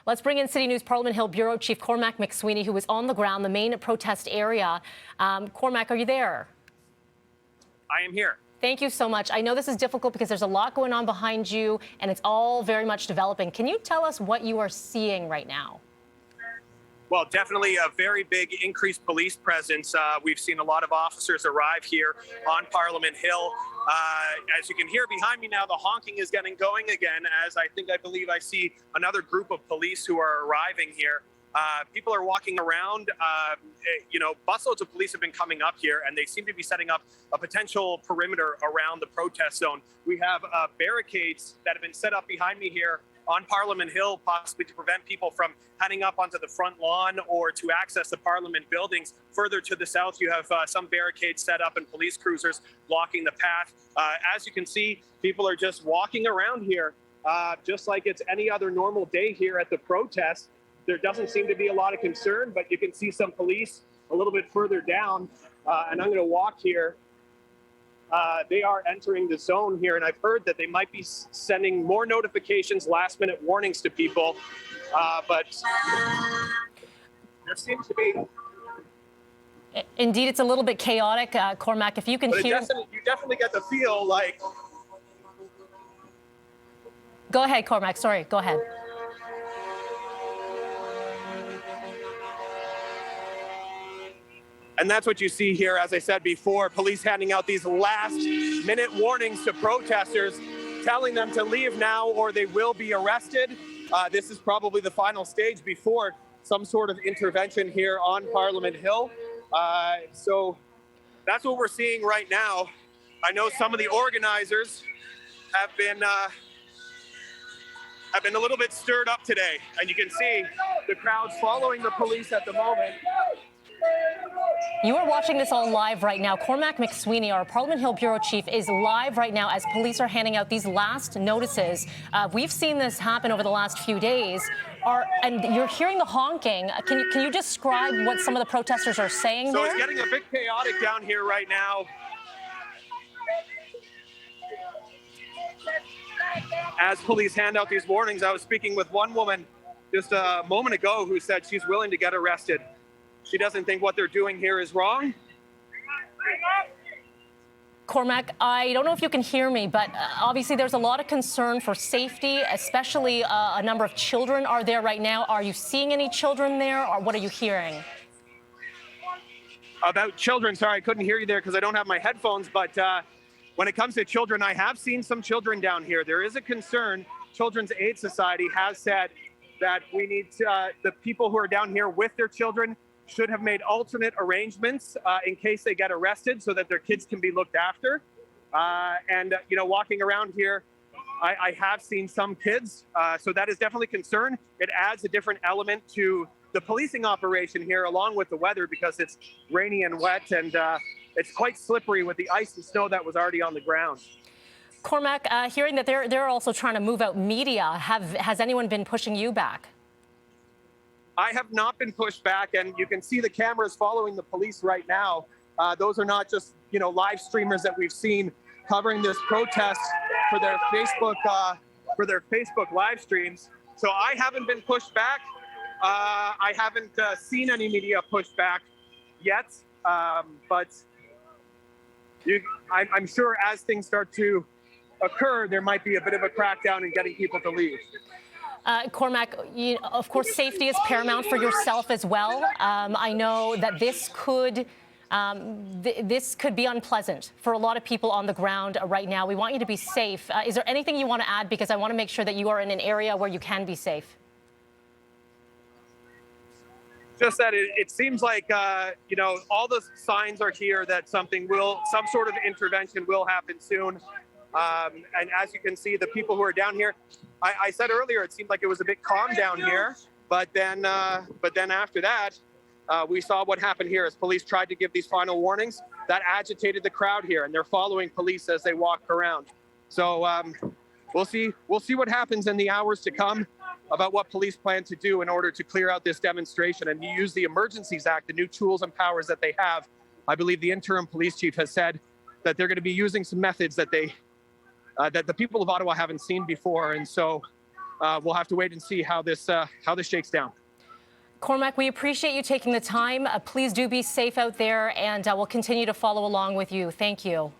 Let's bring in City News Parliament Hill Bureau Chief Cormac Sweeney, who is on the ground, the main protest area. Cormac, are you there? I am here. Thank you so much. I know this is difficult because there's a lot going on behind you and it's all very much developing. Can you tell us what you are seeing right now? Well, definitely a very big increased police presence. We've seen a lot of officers arrive here on Parliament Hill. As you can hear behind me now, the honking is getting going again, as I believe I see another group of police who are arriving here. People are walking around. Busloads of police have been coming up here, and they seem to be setting up a potential perimeter around the protest zone. We have barricades that have been set up behind me here on Parliament Hill, possibly to prevent people from heading up onto the front lawn or to access the Parliament buildings. Further to the south, you have some barricades set up and police cruisers blocking the path. As you can see, people are just walking around here, just like it's any other normal day here at the protest. There doesn't seem to be a lot of concern, but you can see some police a little bit further down, and I'm going to walk here. They are entering the zone here, and I've heard that they might be sending more notifications, last-minute warnings to people, but there seems to be... Indeed, it's a little bit chaotic, Cormac. If you can hear... You definitely get the feel like... Go ahead, Cormac. Sorry, go ahead. And that's what you see here, as I said before, police handing out these last-minute warnings to protesters, telling them to leave now or they will be arrested. This is probably the final stage before some sort of intervention here on Parliament Hill. So that's what we're seeing right now. I know some of the organizers have been a little bit stirred up today, and you can see the crowds following the police at the moment. You are watching this all live right now. Cormac Sweeney, our Parliament Hill Bureau Chief, is live right now as police are handing out these last notices. We've seen this happen over the last few days. And you're hearing the honking. Can you describe what some of the protesters are saying So there? It's getting a bit chaotic down here right now. As police hand out these warnings, I was speaking with one woman just a moment ago who said she's willing to get arrested. She doesn't think what they're doing here is wrong. Cormac, I don't know if you can hear me, but obviously there's a lot of concern for safety, especially a number of children are there right now. Are you seeing any children there, or what are you hearing? About children, sorry, I couldn't hear you there because I don't have my headphones, but when it comes to children, I have seen some children down here. There is a concern. Children's Aid Society has said that we need the people who are down here with their children should have made alternate arrangements in case they get arrested so that their kids can be looked after. Walking around here, I have seen some kids, so that is definitely a concern. It adds a different element to the policing operation here, along with the weather, because it's rainy and wet, and it's quite slippery with the ice and snow that was already on the ground. Cormac, hearing that they're also trying to move out media, has anyone been pushing you back? I have not been pushed back, and you can see the cameras following the police right now. Those are not just, live streamers that we've seen covering this protest for their Facebook live streams. So I haven't been pushed back. I haven't seen any media push back yet, but I'm sure as things start to occur, there might be a bit of a crackdown in getting people to leave. Cormac, of course, safety is paramount for yourself as well. I know that this could be unpleasant for a lot of people on the ground right now. We want you to be safe. Is there anything you want to add? Because I want to make sure that you are in an area where you can be safe. Just that it seems like, all the signs are here that some sort of intervention will happen soon. And as you can see, the people who are down here, I said earlier, it seemed like it was a bit calm down here, but then after that, we saw what happened here as police tried to give these final warnings. That agitated the crowd here, and they're following police as they walk around. So we'll see what happens in the hours to come about what police plan to do in order to clear out this demonstration and use the Emergencies Act, the new tools and powers that they have. I believe the interim police chief has said that they're going to be using some methods that the people of Ottawa haven't seen before. And so we'll have to wait and see how this shakes down. Cormac, we appreciate you taking the time. Please do be safe out there, and we'll continue to follow along with you. Thank you.